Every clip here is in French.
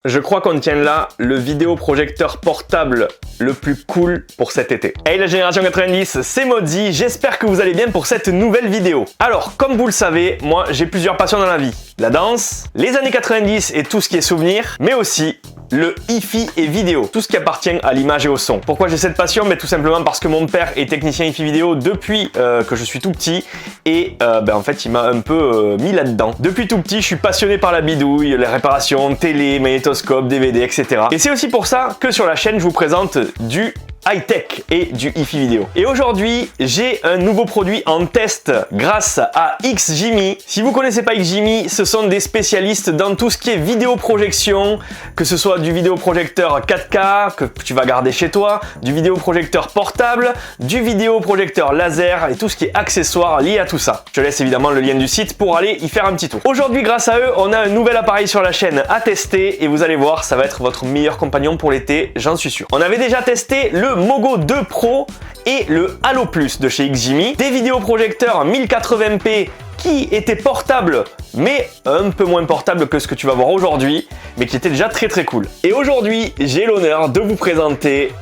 Je crois qu'on tient là le vidéoprojecteur portable le plus cool pour cet été. Hey la génération 90, c'est Modzy, j'espère que vous allez bien pour cette nouvelle vidéo. Alors, comme vous le savez, moi j'ai plusieurs passions dans la vie. La danse, les années 90 et tout ce qui est souvenir, mais aussi le hi-fi et vidéo, tout ce qui appartient à l'image et au son. Pourquoi j'ai cette passion? Tout simplement parce que mon père est technicien hi-fi vidéo depuis que je suis tout petit et en fait il m'a un peu mis là-dedans. Depuis tout petit, je suis passionné par la bidouille, les réparations, télé, magnétoscope, DVD, etc. Et c'est aussi pour ça que sur la chaîne, je vous présente du high-tech et du hi-fi vidéo. Et aujourd'hui, j'ai un nouveau produit en test grâce à XGIMI. Si vous connaissez pas XGIMI, ce sont des spécialistes dans tout ce qui est vidéoprojection, que ce soit du vidéoprojecteur 4K que tu vas garder chez toi, du vidéoprojecteur portable, du vidéoprojecteur laser et tout ce qui est accessoires lié à tout ça. Je te laisse évidemment le lien du site pour aller y faire un petit tour. Aujourd'hui, grâce à eux, on a un nouvel appareil sur la chaîne à tester et vous allez voir, ça va être votre meilleur compagnon pour l'été, j'en suis sûr. On avait déjà testé le Mogo 2 Pro et le Halo Plus de chez XGIMI, des vidéoprojecteurs 1080p qui étaient portables, mais un peu moins portables que ce que tu vas voir aujourd'hui, mais qui étaient déjà très cool. Et aujourd'hui, j'ai l'honneur de vous présenter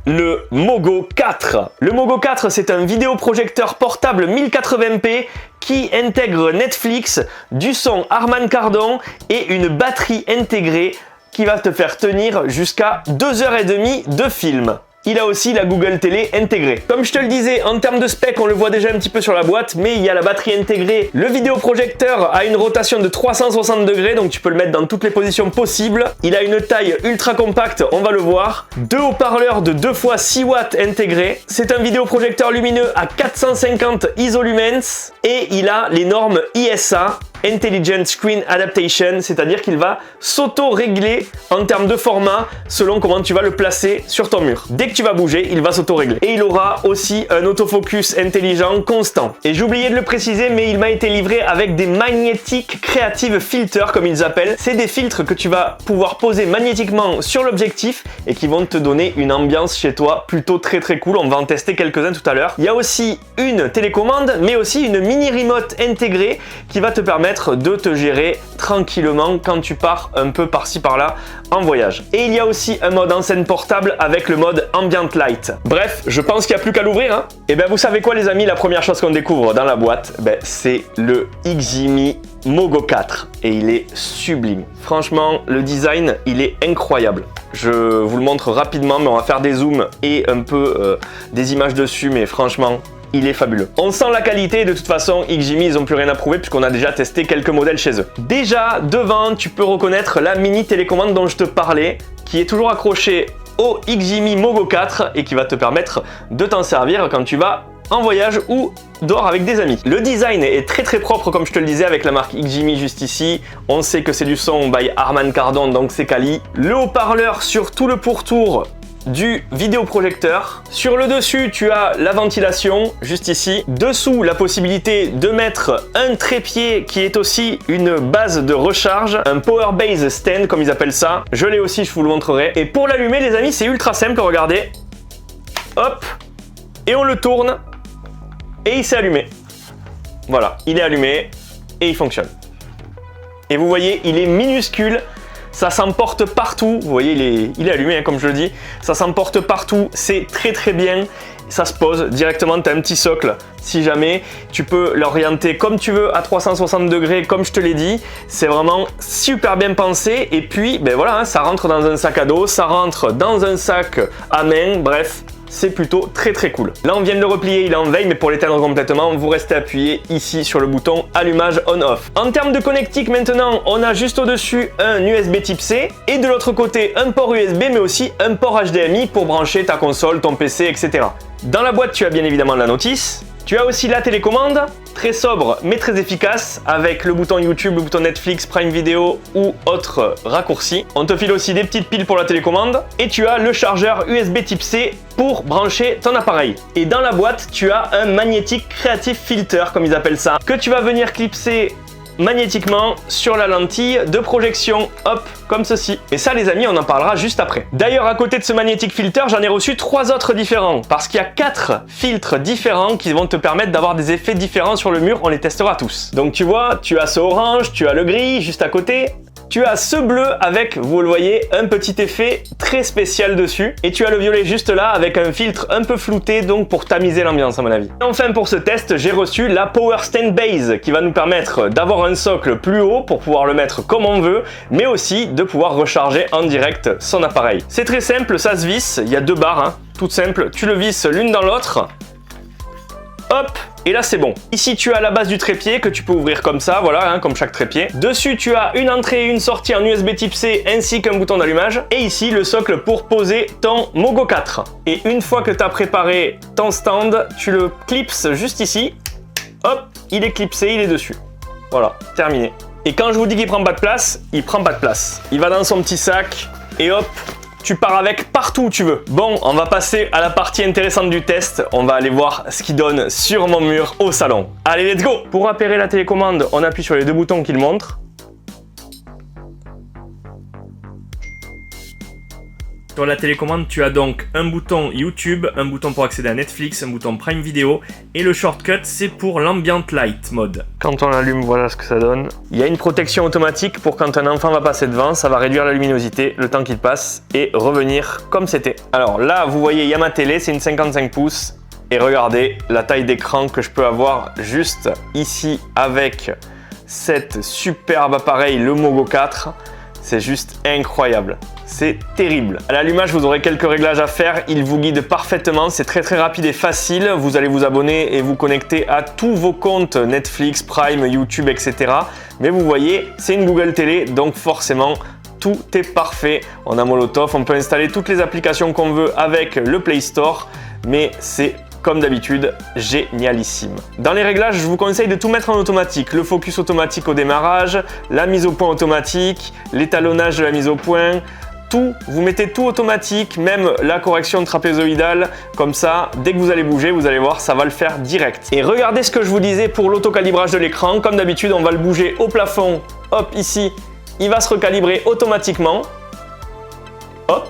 le Mogo 4. Le Mogo 4, c'est un vidéoprojecteur portable 1080p qui intègre Netflix, du son Harman Kardon et une batterie intégrée qui va te faire tenir jusqu'à 2h30 de film. Il a aussi la Google Télé intégrée. Comme je te le disais, en termes de spec, on le voit déjà un petit peu sur la boîte, mais il y a la batterie intégrée. Le vidéoprojecteur a une rotation de 360 degrés, donc tu peux le mettre dans toutes les positions possibles. Il a une taille ultra compacte, on va le voir. Deux haut-parleurs de 2 x 6 watts intégrés. C'est un vidéoprojecteur lumineux à 450 ISO-lumens et il a les normes ISA. Intelligent Screen Adaptation, c'est-à-dire qu'il va s'auto-régler en termes de format selon comment tu vas le placer sur ton mur. Dès que tu vas bouger, il va s'auto-régler. Et il aura aussi un autofocus intelligent constant. Et j'ai oublié de le préciser, mais il m'a été livré avec des Magnetic Creative Filters, comme ils appellent. C'est des filtres que tu vas pouvoir poser magnétiquement sur l'objectif et qui vont te donner une ambiance chez toi plutôt très cool. On va en tester quelques-uns tout à l'heure. Il y a aussi une télécommande, mais aussi une mini remote intégrée qui va te permettre de te gérer tranquillement quand tu pars un peu par-ci par-là en voyage. Et il y a aussi un mode en scène portable avec le mode Ambient Light. Bref, je pense qu'il n'y a plus qu'à l'ouvrir, hein. Et vous savez quoi les amis, la première chose qu'on découvre dans la boîte, c'est le XGIMI Mogo 4 et il est sublime. Franchement, le design, il est incroyable. Je vous le montre rapidement, mais on va faire des zooms et un peu des images dessus, mais franchement, il est fabuleux. On sent la qualité, de toute façon, XGIMI, ils n'ont plus rien à prouver puisqu'on a déjà testé quelques modèles chez eux. Déjà, devant, tu peux reconnaître la mini télécommande dont je te parlais, qui est toujours accrochée au XGIMI Mogo 4 et qui va te permettre de t'en servir quand tu vas en voyage ou dehors avec des amis. Le design est très propre comme je te le disais avec la marque XGIMI juste ici. On sait que c'est du son by Harman Kardon, donc c'est quali. Le haut-parleur sur tout le pourtour du vidéoprojecteur. Sur le dessus, tu as la ventilation, juste ici. Dessous, la possibilité de mettre un trépied qui est aussi une base de recharge, un power base stand comme ils appellent ça. Je l'ai aussi, je vous le montrerai. Et pour l'allumer, les amis, c'est ultra simple, regardez. Hop, et on le tourne, et il s'est allumé. Voilà, il est allumé, et il fonctionne. Et vous voyez, il est minuscule. Ça s'emporte partout, vous voyez il est allumé hein, comme je le dis, ça s'emporte partout, c'est très bien, ça se pose directement, tu as un petit socle, si jamais, tu peux l'orienter comme tu veux à 360 degrés comme je te l'ai dit, c'est vraiment super bien pensé et puis voilà, hein, ça rentre dans un sac à dos, ça rentre dans un sac à main, bref. C'est plutôt très cool. Là on vient de le replier, il est en veille, mais pour l'éteindre complètement, vous restez appuyé ici sur le bouton allumage on-off. En termes de connectique maintenant, on a juste au-dessus un USB type C et de l'autre côté un port USB mais aussi un port HDMI pour brancher ta console, ton PC, etc. Dans la boîte, tu as bien évidemment la notice. Tu as aussi la télécommande, très sobre mais très efficace, avec le bouton YouTube, le bouton Netflix, Prime Video ou autre raccourci. On te file aussi des petites piles pour la télécommande et tu as le chargeur USB type C pour brancher ton appareil. Et dans la boîte, tu as un Magnetic Creative Filter, comme ils appellent ça, que tu vas venir clipser magnétiquement sur la lentille de projection, hop, comme ceci. Et ça les amis, on en parlera juste après. D'ailleurs, à côté de ce Magnetic Filter, j'en ai reçu 3 autres différents, parce qu'il y a 4 filtres différents qui vont te permettre d'avoir des effets différents sur le mur, on les testera tous. Donc tu vois, tu as ce orange, tu as le gris juste à côté, Tu as ce bleu avec, vous le voyez, un petit effet très spécial dessus. Et tu as le violet juste là avec un filtre un peu flouté, donc pour tamiser l'ambiance à mon avis. Et enfin pour ce test, j'ai reçu la Power Stand Base qui va nous permettre d'avoir un socle plus haut pour pouvoir le mettre comme on veut, mais aussi de pouvoir recharger en direct son appareil. C'est très simple, ça se visse, il y a deux barres, hein, toutes simples. Tu le visses l'une dans l'autre. Hop, et là c'est bon. Ici tu as la base du trépied que tu peux ouvrir comme ça, voilà, hein, comme chaque trépied. Dessus tu as une entrée et une sortie en USB type C ainsi qu'un bouton d'allumage. Et ici le socle pour poser ton Mogo 4. Et une fois que tu as préparé ton stand, tu le clipses juste ici. Hop, il est clipsé, il est dessus. Voilà, terminé. Et quand je vous dis qu'il prend pas de place, il prend pas de place. Il va dans son petit sac et hop, tu pars avec partout où tu veux. Bon, on va passer à la partie intéressante du test. On va aller voir ce qu'il donne sur mon mur au salon. Allez, let's go! Pour appairer la télécommande, on appuie sur les deux boutons qu'il montre. Sur la télécommande, tu as donc un bouton YouTube, un bouton pour accéder à Netflix, un bouton Prime Video et le shortcut, c'est pour l'Ambient Light mode. Quand on l'allume, voilà ce que ça donne. Il y a une protection automatique pour quand un enfant va passer devant, ça va réduire la luminosité le temps qu'il passe et revenir comme c'était. Alors là, vous voyez, il y a ma télé, c'est une 55 pouces et regardez la taille d'écran que je peux avoir juste ici avec cet superbe appareil, le Mogo 4. C'est juste incroyable. C'est terrible. À l'allumage, vous aurez quelques réglages à faire. Il vous guide parfaitement. C'est très rapide et facile. Vous allez vous abonner et vous connecter à tous vos comptes Netflix, Prime, YouTube, etc. Mais vous voyez, c'est une Google Télé, donc forcément, tout est parfait. On a Molotov, on peut installer toutes les applications qu'on veut avec le Play Store, mais c'est comme d'habitude, génialissime. Dans les réglages, je vous conseille de tout mettre en automatique. Le focus automatique au démarrage, la mise au point automatique, l'étalonnage de la mise au point, tout, vous mettez tout automatique, même la correction trapézoïdale, comme ça, dès que vous allez bouger, vous allez voir, ça va le faire direct. Et regardez ce que je vous disais pour l'autocalibrage de l'écran. Comme d'habitude, on va le bouger au plafond, hop, ici, il va se recalibrer automatiquement, hop,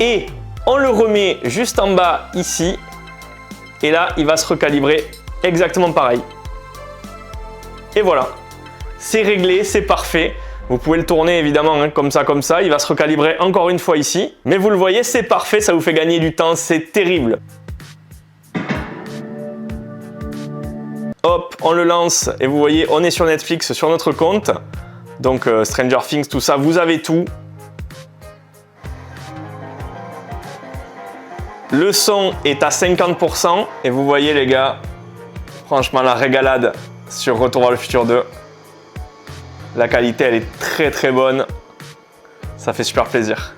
et on le remet juste en bas, ici, et là, il va se recalibrer exactement pareil. Et voilà, c'est réglé, c'est parfait. Vous pouvez le tourner évidemment hein, comme ça, il va se recalibrer encore une fois ici. Mais vous le voyez, c'est parfait, ça vous fait gagner du temps, c'est terrible. Hop, on le lance et vous voyez, on est sur Netflix, sur notre compte. Donc Stranger Things, tout ça, vous avez tout. Le son est à 50% et vous voyez les gars, franchement la régalade sur Retour vers le futur 2. La qualité elle est très bonne, ça fait super plaisir.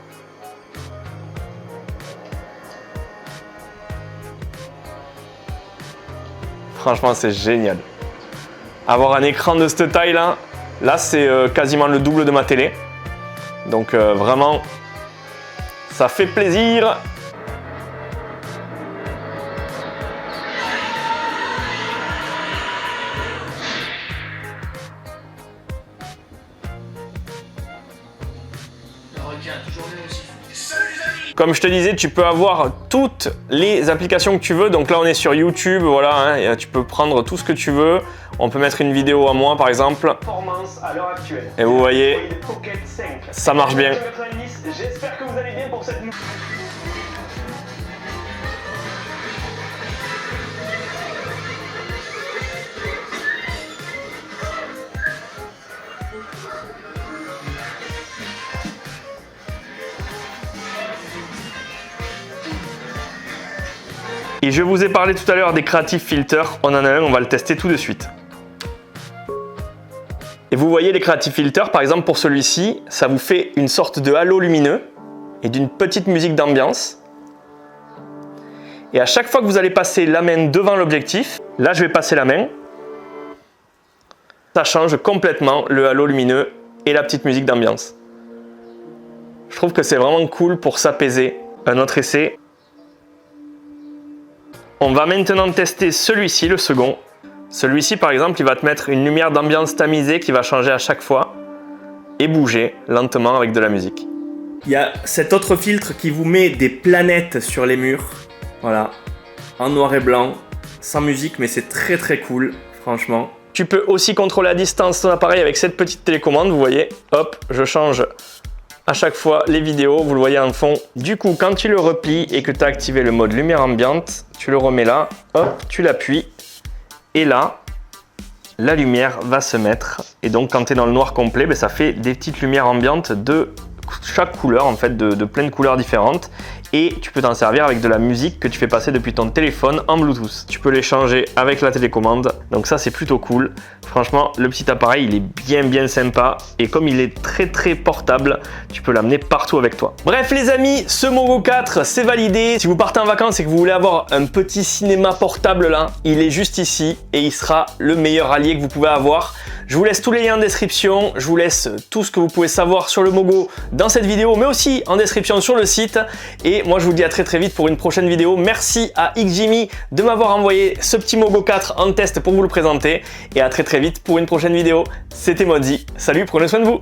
Franchement c'est génial. Avoir un écran de cette taille là, c'est quasiment le double de ma télé. Donc vraiment, ça fait plaisir. Comme je te disais, tu peux avoir toutes les applications que tu veux. Donc là, on est sur YouTube, voilà, hein, tu peux prendre tout ce que tu veux. On peut mettre une vidéo à moi, par exemple. Performance à l'heure actuelle. Et vous voyez, ça marche bien. J'espère que vous allez bien pour cette nouvelle. Et je vous ai parlé tout à l'heure des Creative Filters, on en a un, on va le tester tout de suite. Et vous voyez les Creative Filters, par exemple pour celui-ci, ça vous fait une sorte de halo lumineux et d'une petite musique d'ambiance. Et à chaque fois que vous allez passer la main devant l'objectif, là je vais passer la main, ça change complètement le halo lumineux et la petite musique d'ambiance. Je trouve que c'est vraiment cool pour s'apaiser. Un autre essai. On va maintenant tester celui-ci, le second. Celui-ci, par exemple, il va te mettre une lumière d'ambiance tamisée qui va changer à chaque fois et bouger lentement avec de la musique. Il y a cet autre filtre qui vous met des planètes sur les murs. Voilà, en noir et blanc, sans musique, mais c'est très cool, franchement. Tu peux aussi contrôler à distance ton appareil avec cette petite télécommande, vous voyez, hop, je change à chaque fois les vidéos, vous le voyez en fond. Du coup, quand tu le replies et que tu as activé le mode lumière ambiante, tu le remets là, hop, tu l'appuies et là, la lumière va se mettre. Et donc, quand tu es dans le noir complet, ben, ça fait des petites lumières ambiantes de chaque couleur, en fait, de plein de couleurs différentes. Et tu peux t'en servir avec de la musique que tu fais passer depuis ton téléphone en Bluetooth. Tu peux les changer avec la télécommande, donc ça c'est plutôt cool. Franchement, le petit appareil il est bien sympa et comme il est très portable, tu peux l'amener partout avec toi. Bref les amis, ce Mogo 4 c'est validé. Si vous partez en vacances et que vous voulez avoir un petit cinéma portable là, il est juste ici et il sera le meilleur allié que vous pouvez avoir. Je vous laisse tous les liens en description, je vous laisse tout ce que vous pouvez savoir sur le Mogo dans cette vidéo, mais aussi en description sur le site. Et moi je vous dis à très vite pour une prochaine vidéo. Merci à XJimmy de m'avoir envoyé ce petit Mogo 4 en test pour vous le présenter. Et à très vite pour une prochaine vidéo. C'était Modzi. Salut, prenez soin de vous.